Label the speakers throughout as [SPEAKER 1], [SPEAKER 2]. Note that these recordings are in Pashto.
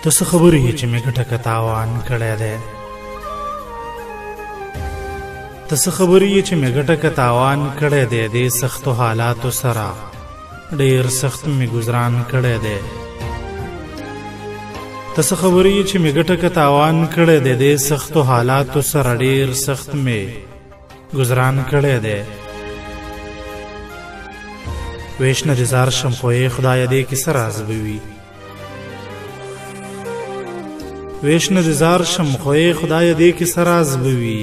[SPEAKER 1] ته څه خبرې چې مې ګټه که تاوان کړی دی؟ ته څه خبرې چې مې ګټه که تاوان کړی دی؟ دې سختو حالاتو سره ډېر سخت مې ګزران کړی دی. ته څه خبرې چې مې ګټه که تاوان کړی دی؟ دې سختو حالاتو سره ډېر سخت مې ګزران کړی دی. ویش نه زار شم خو یې خدایه دې کې څه راز به وي؟ ویش نه زار شم خو یې خدایه دې کې څه راز به وي؟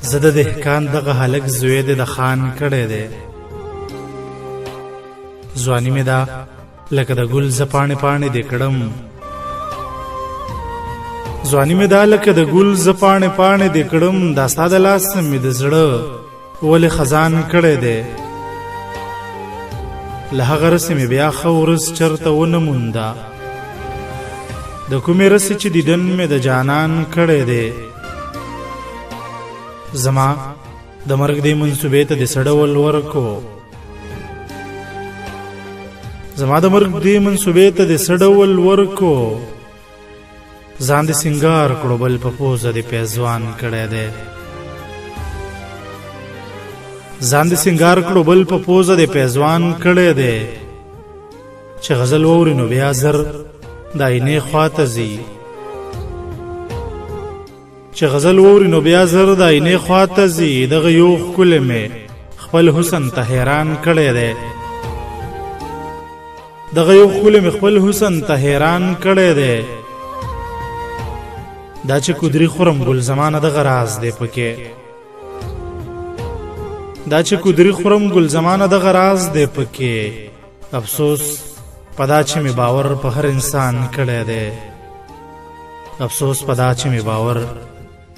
[SPEAKER 1] زه د دهقان دغه هلک زوی دې د خان کړی دی. ځواني مې ده لکه د ګل زه پاڼې پاڼې دې کړم. ځواني مې ده لکه د ګل زه پاڼې پاڼې دې کړم. دا ستا د لاس مې د زړه ولې خزان کړی دی. له هغه رسې مې بیا ښه ورځ چرته ونه مونده. د کومې رسې چې دیدن مې د جانان کړی دی. زما د مرګ دې منصوبې ته دې سړول ورکو. زما د مرګ دې منصوبې ته دې سړول ورکو. ځان دې سنگار کړو بل په پوزه دې پیزوان کړی دی. ځان دې سنگار کړو بل په پوزه دې پیزوان کړی دی. چې غزل ووري نو بیا زر د آینې خواته ځي. چې غزل ووري نو بیا زر د آینې خواته ځي. دغه یو ښکلی مې خپل حسن ته حیران کړی دی. دغه یو ښکلی مې خپل حسن ته حیران کړی دی. دا چې کودري خورم ګل زمانه دغه راز دی پکې. دا چې کودري خورم ګل زمانه دغه راز دی پکې. افسوس په دا چې مې باور په هر انسان کړی دی. افسوس په دا چې مې باور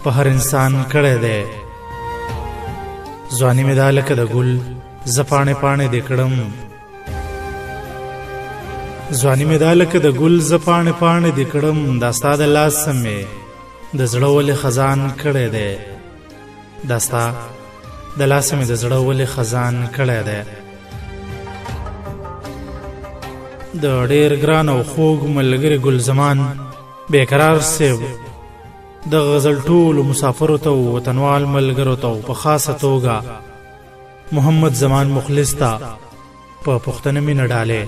[SPEAKER 1] په هر انسان کړی دی. ځواني مې دا لکه د ګل زه پاڼې پاڼې دې کړم. ځواني مې دا لکه د ګل زه پاڼې پاڼې دې کړم. دا ستا د لاسه مې د زړه ولې خزان کړی دی. دا ستا د لاسه مې د زړه ولې خزان کړی دی. د ډېر ګران او خوږ ملګري ګل زمان بیقرار صاحب د غزل ټولو مسافرو ته او وطنوال ملګرو ته په خاصه توګه محمد زمان مخلص ته په پښتنه مینه ډالې